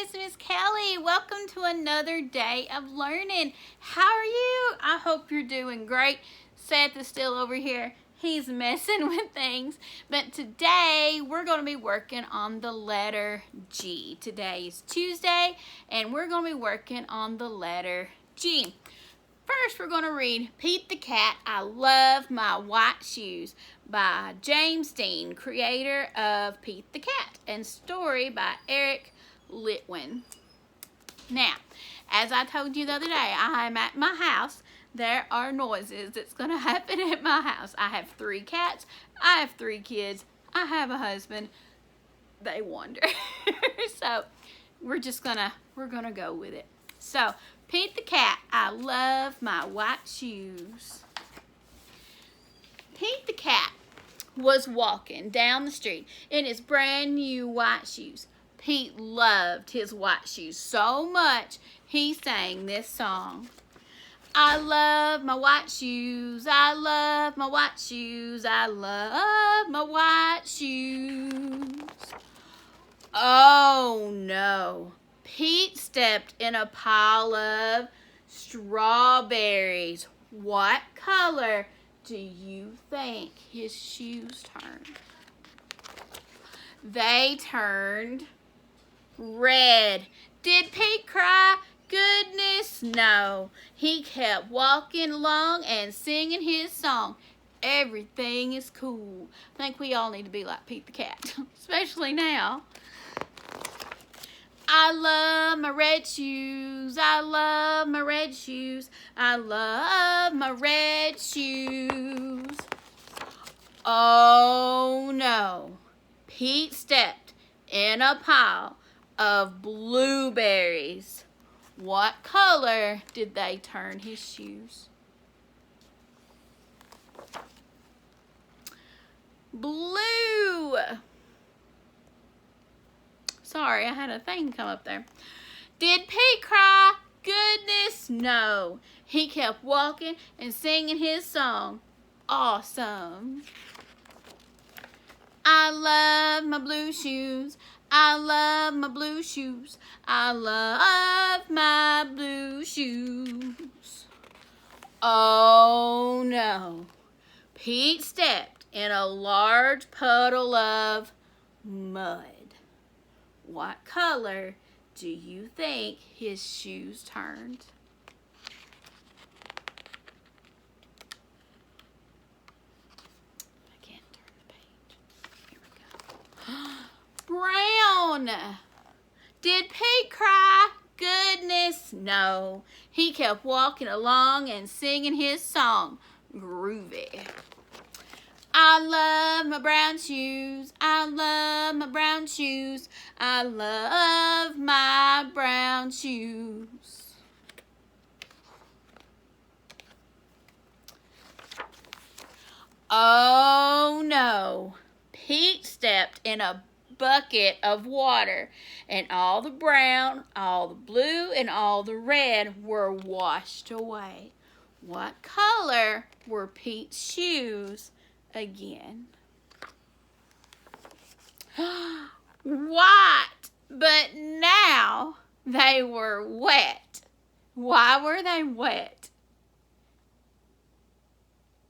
is Miss Kelly. Welcome to another day of learning. How are you? I hope you're doing great. Seth is still over here. He's messing with things. But today we're going to be working on the letter G. Today is Tuesday and we're going to be working on the letter G. First, we're going to read Pete the Cat, I Love My White Shoes by James Dean, creator of Pete the Cat, and story by Eric Litwin. Now, as I told you the other day, I am at my house. There are noises that's going to happen at my house. I have 3 cats. I have 3 kids. I have a husband. They wander. So, we're going to go with it. So, Pete the Cat, I Love My White Shoes. Pete the Cat was walking down the street in his brand new white shoes. Pete loved his white shoes so much, he sang this song. I love my white shoes, I love my white shoes, I love my white shoes. Oh no. Pete stepped in a pile of strawberries. What color do you think his shoes turned? They turned red. Did Pete cry? Goodness, no. He kept walking along and singing his song. Everything is cool. I think we all need to be like Pete the Cat, especially now. I love my red shoes, I love my red shoes, I love my red shoes. Oh no, Pete stepped in a pile of blueberries. What color did they turn his shoes? Blue. Sorry, I had a thing come up there. Did Pete cry? Goodness, no. He kept walking and singing his song. Awesome. I love my blue shoes. I love my blue shoes. I love my blue shoes. Oh no. Pete stepped in a large puddle of mud. What color do you think his shoes turned? I can't turn the page. Here we go. Brown. Did Pete cry? Goodness, no. He kept walking along and singing his song. Groovy. I love my brown shoes, I love my brown shoes, I love my brown shoes. Oh no, Pete stepped in a bucket of water and all the brown, all the blue, and all the red were washed away. What color were Pete's shoes? Again. White, but now they were wet. Why were they wet?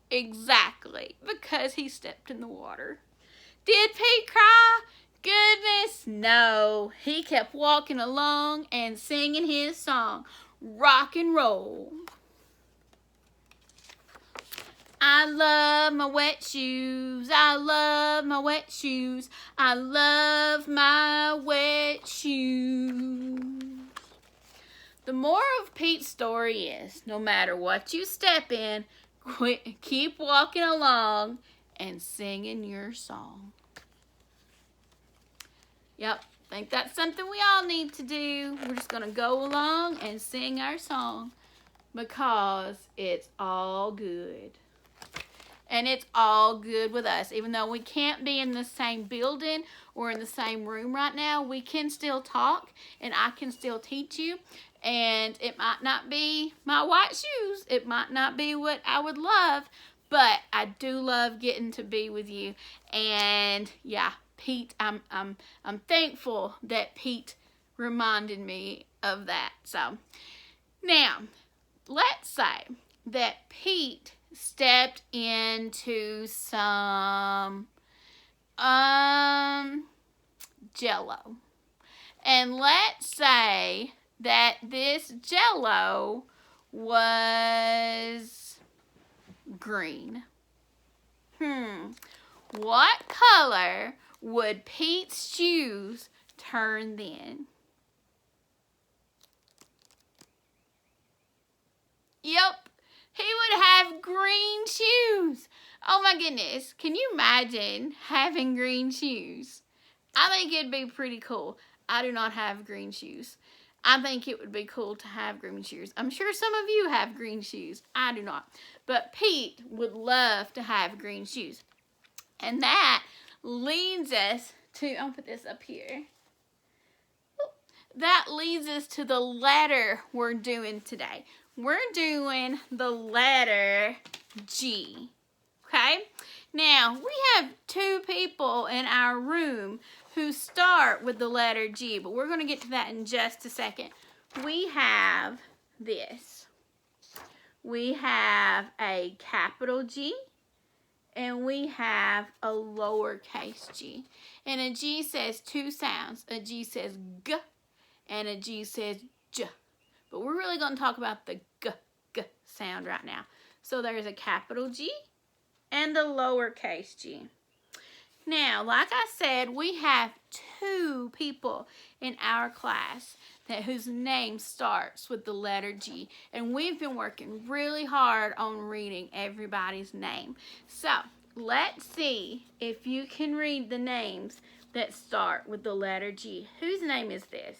Exactly, because he stepped in the water. Did Pete cry? Goodness, no. He kept walking along and singing his song, Rock and Roll. I love my wet shoes, I love my wet shoes, I love my wet shoes. The moral of Pete's story is, no matter what you step in, keep walking along and singing your song. Yep, I think that's something we all need to do. We're just going to go along and sing our song because it's all good. And it's all good with us. Even though we can't be in the same building or in the same room right now, we can still talk and I can still teach you. And it might not be my white shoes. It might not be what I would love, but I do love getting to be with you. And yeah, Pete, I'm thankful that Pete reminded me of that. So, now, let's say that Pete stepped into some Jello. And let's say that this Jello was green. What color would Pete's shoes turn then? Yep, he would have green shoes. Oh my goodness, can you imagine having green shoes? I think it'd be pretty cool. I do not have green shoes. I think it would be cool to have green shoes. I'm sure some of you have green shoes. I do not. But Pete would love to have green shoes. And that leads us to, I'll put this up here. That leads us to the letter we're doing today. We're doing the letter G. Okay? Now, we have 2 people in our room who start with the letter G, but we're going to get to that in just a second. We have this. We have a capital G, and we have a lowercase g. And a G says 2 sounds. A G says G, and a G says J. But we're really going to talk about the G sound right now. So there's a capital G and a lowercase g. Now, like I said, we have 2 people in our class whose name starts with the letter G. And we've been working really hard on reading everybody's name. So, let's see if you can read the names that start with the letter G. Whose name is this?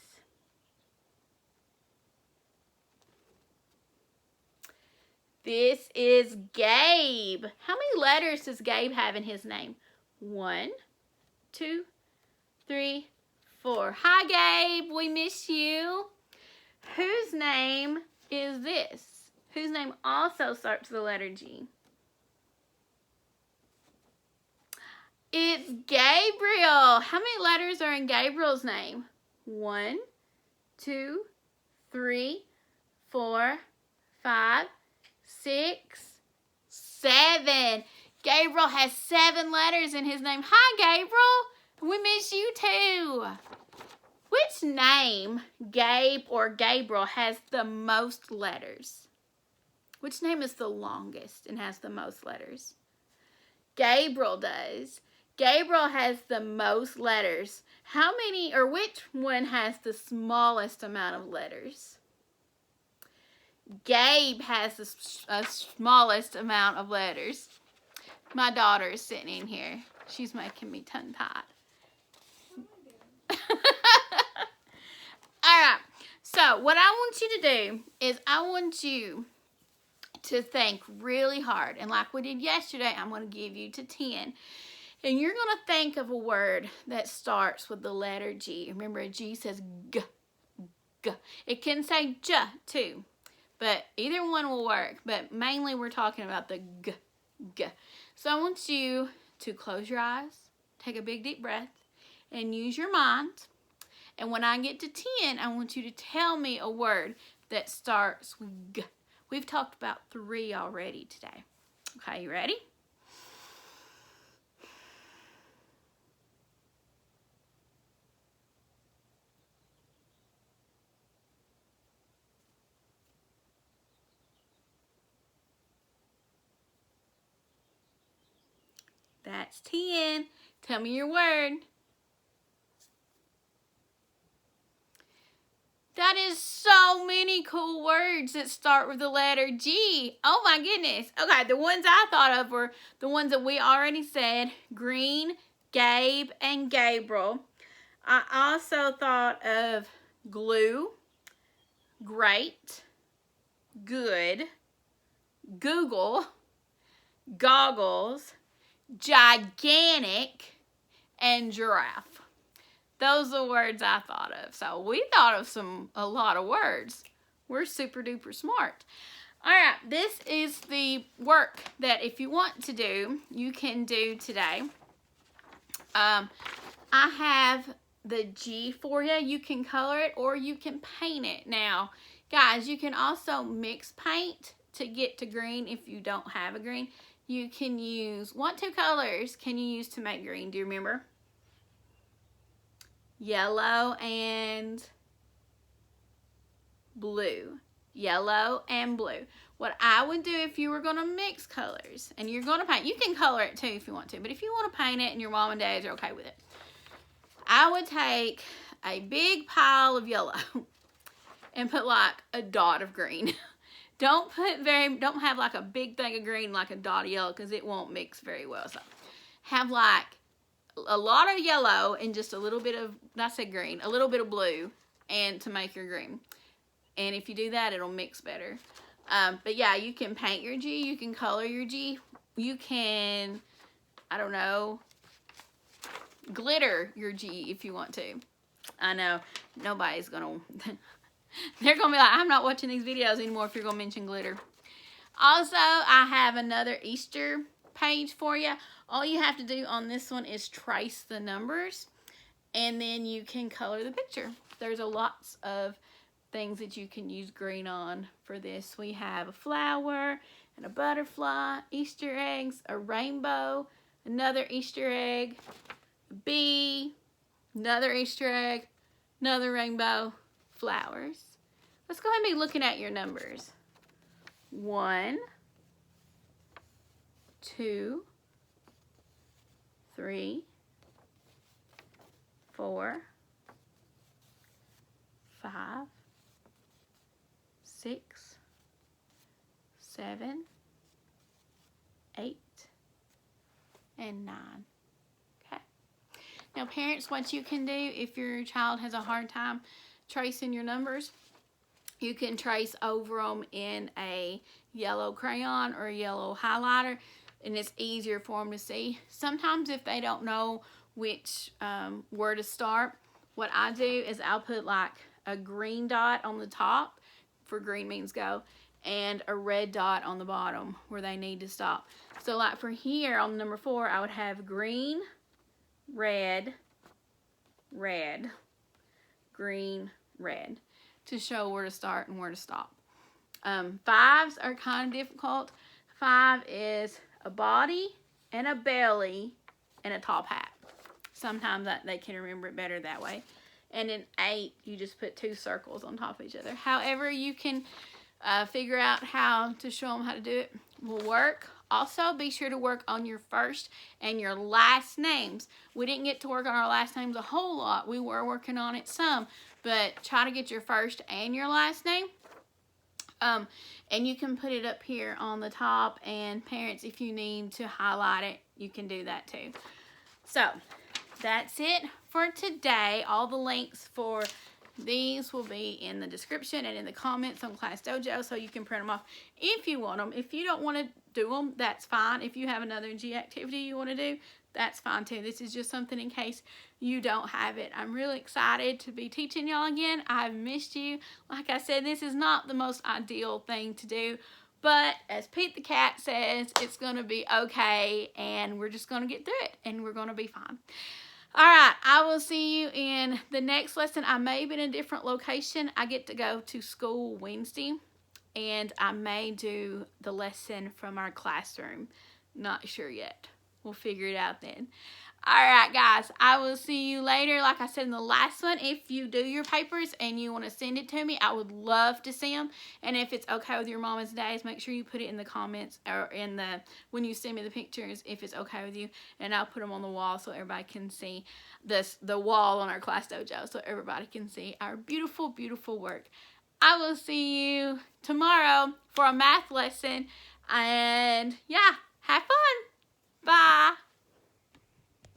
This is Gabe. How many letters does Gabe have in his name? 1, 2, 3, 4. Hi, Gabe. We miss you. Whose name is this? Whose name also starts with the letter G? It's Gabriel. How many letters are in Gabriel's name? 1, 2, 3, 4, 5, 6, 7. Gabriel has 7 letters in his name. Hi, Gabriel. We miss you too. Which name, Gabe or Gabriel, has the most letters? Which name is the longest and has the most letters? Gabriel does. Gabriel has the most letters. How many, or which one has the smallest amount of letters? Gabe has the smallest amount of letters. My daughter is sitting in here. She's making me tongue-tied. Alright, so what I want you to do is I want you to think really hard. And like we did yesterday, I'm going to give you to 10. And you're going to think of a word that starts with the letter G. Remember, a G says G. G. It can say J too. But either one will work. But mainly we're talking about the G. G. So I want you to close your eyes, take a big deep breath, and use your mind. And when I get to 10, I want you to tell me a word that starts with G. We've talked about 3 already today. Okay, you ready? That's 10. Tell me your word. That is so many cool words that start with the letter G. Oh my goodness. Okay, the ones I thought of were the ones that we already said. Green, Gabe, and Gabriel. I also thought of glue, great, good, Google, goggles, gigantic, and giraffe. Those are words I thought of. So we thought of a lot of words. We're super duper smart. All right, this is the work that if you want to do, you can do today. I have the G for you. You can color it or you can paint it. Now, guys, you can also mix paint to get to green if you don't have a green. You can use, what two colors can you use to make green? Do you remember? Yellow and blue. Yellow and blue. What I would do if you were going to mix colors and you're going to paint, you can color it too if you want to, but if you want to paint it and your mom and dad are okay with it, I would take a big pile of yellow and put like a dot of green. Don't have like a big thing of green like a dot of yellow because it won't mix very well. So have like a lot of yellow and just a little bit of, I said green, a little bit of blue and to make your green. And if you do that, it'll mix better. But yeah, you can paint your G, you can color your G, you can, I don't know, glitter your G if you want to. I know nobody's gonna, they're gonna be like, I'm not watching these videos anymore if you're gonna mention glitter. Also, I have another Easter page for you. All you have to do on this one is trace the numbers and then you can color the picture. There's a lots of things that you can use green on for this. We have a flower and a butterfly, Easter eggs, a rainbow, another Easter egg, a bee, another Easter egg, another rainbow, flowers. Let's go ahead and be looking at your numbers. 1, 2, 3, 4, 5, 6, 7, 8, and 9. Okay. Now, parents, what you can do if your child has a hard time tracing your numbers, you can trace over them in a yellow crayon or a yellow highlighter, and it's easier for them to see. Sometimes if they don't know which where to start, what I do is I'll put like a green dot on the top, for green means go, and a red dot on the bottom where they need to stop. So like for here on number 4, I would have green, red, red, green, red to show where to start and where to stop. 5s are kind of difficult. 5 is a body and a belly and a top hat. Sometimes they can remember it better that way. And in 8, you just put 2 circles on top of each other. However you can figure out how to show them how to do it will work. Also, be sure to work on your first and your last names. We didn't get to work on our last names a whole lot. We were working on it some, but try to get your first and your last name. And you can put it up here on the top, and parents, if you need to highlight it, you can do that too. So that's it for today. All the links for these will be in the description and in the comments on Class Dojo, so you can print them off if you want them. If you don't want to do them, that's fine. If you have another G activity you want to do, that's fine too. This is just something in case you don't have it. I'm really excited to be teaching y'all again. I've missed you. Like I said, this is not the most ideal thing to do, but as Pete the cat says, it's going to be okay, and we're just going to get through it, and we're going to be fine. All right, I will see you in the next lesson. I may be in a different location. I get to go to school Wednesday, and I may do the lesson from our classroom. Not sure yet. We'll figure it out then. All right, guys, I will see you later. Like I said in the last one, if you do your papers and you want to send it to me, I would love to see them. And if it's okay with your mom and dad's, make sure you put it in the comments or in the when you send me the pictures, if it's okay with you. And I'll put them on the wall so everybody can see the wall on our Class Dojo, so everybody can see our beautiful, beautiful work. I will see you tomorrow for a math lesson. And yeah, have fun. Bye.